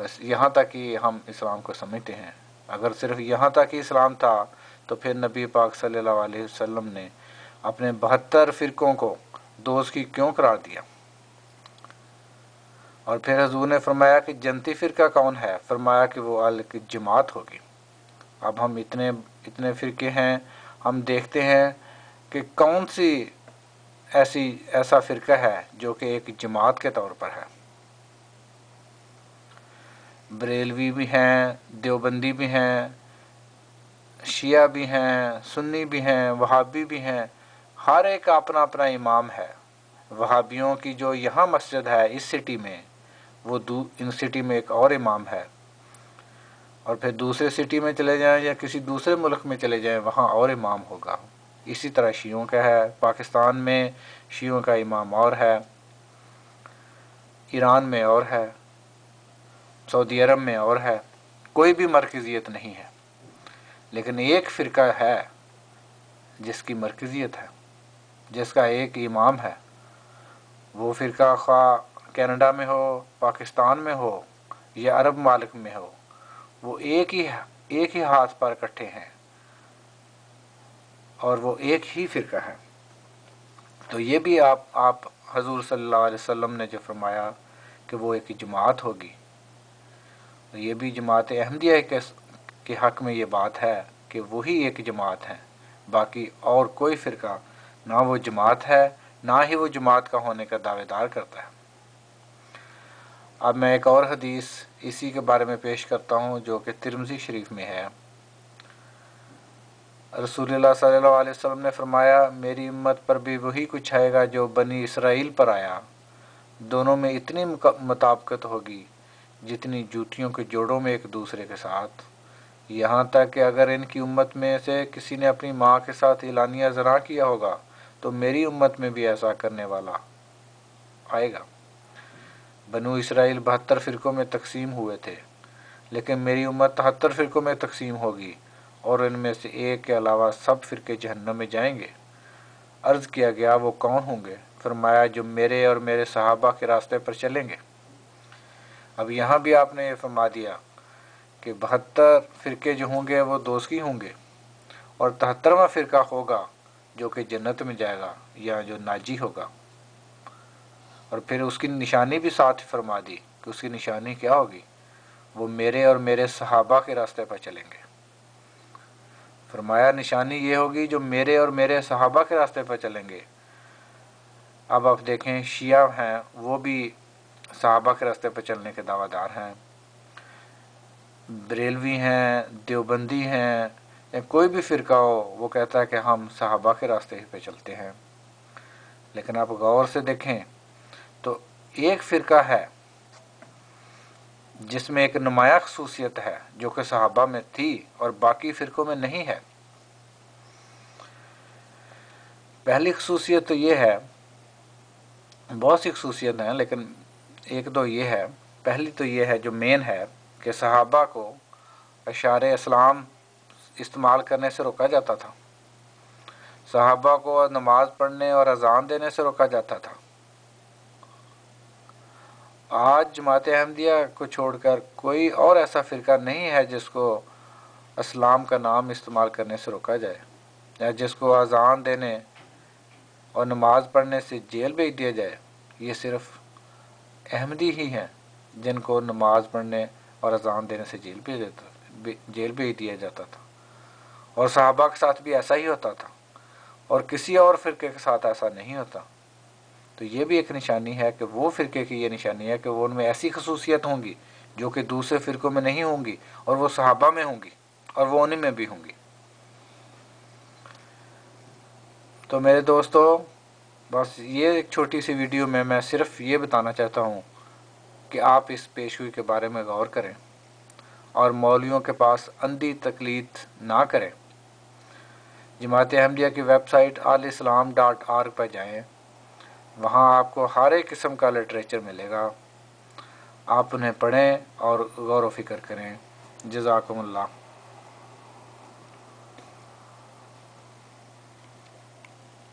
بس یہاں تک ہی ہم اسلام کو سمجھتے ہیں۔ اگر صرف یہاں تک ہی اسلام تھا تو پھر نبی پاک صلی اللہ علیہ وسلم نے اپنے 72 فرقوں کو دوست کی کیوں قرار دیا؟ اور پھر حضور نے فرمایا کہ جنتی فرقہ کون ہے؟ فرمایا کہ وہ جماعت ہوگی۔ اب ہم اتنے فرقے ہیں، ہم دیکھتے ہیں کہ کون سی ایسا فرقہ ہے جو کہ ایک جماعت کے طور پر ہے۔ بریلوی بھی ہیں، دیوبندی بھی ہیں، شیعہ بھی ہیں، سنی بھی ہیں، وہابی بھی ہیں، ہر ایک کا اپنا اپنا امام ہے۔ وہابیوں کی جو یہاں مسجد ہے اس سٹی میں، وہ ان سٹی میں ایک اور امام ہے، اور پھر دوسرے سٹی میں چلے جائیں یا کسی دوسرے ملک میں چلے جائیں وہاں اور امام ہوگا۔ اسی طرح شیعوں کا ہے، پاکستان میں شیعوں کا امام اور ہے، ایران میں اور ہے، سعودی عرب میں اور ہے، کوئی بھی مرکزیت نہیں ہے، لیکن ایک فرقہ ہے جس کی مرکزیت ہے، جس کا ایک امام ہے۔ وہ فرقہ خواہ کینیڈا میں ہو، پاکستان میں ہو یا عرب ممالک میں ہو، وہ ایک ہی ہاتھ پر اکٹھے ہیں اور وہ ایک ہی فرقہ ہے۔ تو یہ بھی آپ حضور صلی اللہ علیہ وسلم نے جو فرمایا کہ وہ ایک جماعت ہوگی، یہ بھی جماعت احمدیہ کے حق میں یہ بات ہے کہ وہی ایک جماعت ہے، باقی اور کوئی فرقہ نہ وہ جماعت ہے، نہ ہی وہ جماعت کا ہونے کا دعوے دار کرتا ہے۔ اب میں ایک اور حدیث اسی کے بارے میں پیش کرتا ہوں جو کہ ترمذی شریف میں ہے۔ رسول اللہ صلی اللہ علیہ وسلم نے فرمایا، میری امت پر بھی وہی کچھ آئے گا جو بنی اسرائیل پر آیا، دونوں میں اتنی مطابقت ہوگی جتنی جوتیوں کے جوڑوں میں ایک دوسرے کے ساتھ، یہاں تک کہ اگر ان کی امت میں سے کسی نے اپنی ماں کے ساتھ اعلانیہ زنا کیا ہوگا تو میری امت میں بھی ایسا کرنے والا آئے گا۔ بنو اسرائیل 72 فرقوں میں تقسیم ہوئے تھے، لیکن میری امت 73 فرقوں میں تقسیم ہوگی، اور ان میں سے ایک کے علاوہ سب فرقے جہنم میں جائیں گے۔ عرض کیا گیا وہ کون ہوں گے؟ فرمایا جو میرے اور میرے صحابہ کے راستے پر چلیں گے۔ اب یہاں بھی آپ نے یہ فرما دیا کہ 72 فرقے جو ہوں گے وہ دوزخی ہوں گے، اور 73واں فرقہ ہوگا جو کہ جنت میں جائے گا یا جو ناجی ہوگا۔ اور پھر اس کی نشانی بھی ساتھ فرما دی کہ اس کی نشانی کیا ہوگی؟ وہ میرے اور میرے صحابہ کے راستے پر چلیں گے۔ فرمایا نشانی یہ ہوگی جو میرے اور میرے صحابہ کے راستے پر چلیں گے۔ اب آپ دیکھیں شیعہ ہیں، وہ بھی صحابہ کے راستے پر چلنے کے دعویٰ دار ہیں، بریلوی ہیں، دیوبندی ہیں، یا کوئی بھی فرقہ ہو وہ کہتا ہے کہ ہم صحابہ کے راستے ہی پہ چلتے ہیں۔ لیکن آپ غور سے دیکھیں تو ایک فرقہ ہے جس میں ایک نمایاں خصوصیت ہے جو کہ صحابہ میں تھی اور باقی فرقوں میں نہیں ہے۔ پہلی خصوصیت تو یہ ہے، بہت سی خصوصیت ہیں لیکن ایک دو یہ ہے، پہلی تو یہ ہے جو مین ہے کہ صحابہ کو اشعار اسلام استعمال کرنے سے روکا جاتا تھا، صحابہ کو نماز پڑھنے اور اذان دینے سے روکا جاتا تھا۔ آج جماعت احمدیہ کو چھوڑ کر کوئی اور ایسا فرقہ نہیں ہے جس کو اسلام کا نام استعمال کرنے سے روکا جائے، یا جس کو اذان دینے اور نماز پڑھنے سے جیل بھیج دیا جائے۔ یہ صرف احمدی ہی ہیں جن کو نماز پڑھنے اور اذان دینے سے جیل بھیج دیا جاتا تھا، اور صحابہ کے ساتھ بھی ایسا ہی ہوتا تھا، اور کسی اور فرقے کے ساتھ ایسا نہیں ہوتا۔ تو یہ بھی ایک نشانی ہے کہ وہ فرقے کی یہ نشانی ہے کہ وہ ان میں ایسی خصوصیت ہوں گی جو کہ دوسرے فرقوں میں نہیں ہوں گی، اور وہ صحابہ میں ہوں گی، اور وہ انہی میں بھی ہوں گی۔ تو میرے دوستو، بس یہ ایک چھوٹی سی ویڈیو میں صرف یہ بتانا چاہتا ہوں کہ آپ اس پیشگوئی کے بارے میں غور کریں اور مولویوں کے پاس اندھی تقلید نہ کریں۔ جماعت احمدیہ کی ویب سائٹ alislam.org پر جائیں، وہاں آپ کو ہر ایک قسم کا لٹریچر ملے گا، آپ انہیں پڑھیں اور غور و فکر کریں۔ جزاکم اللہ۔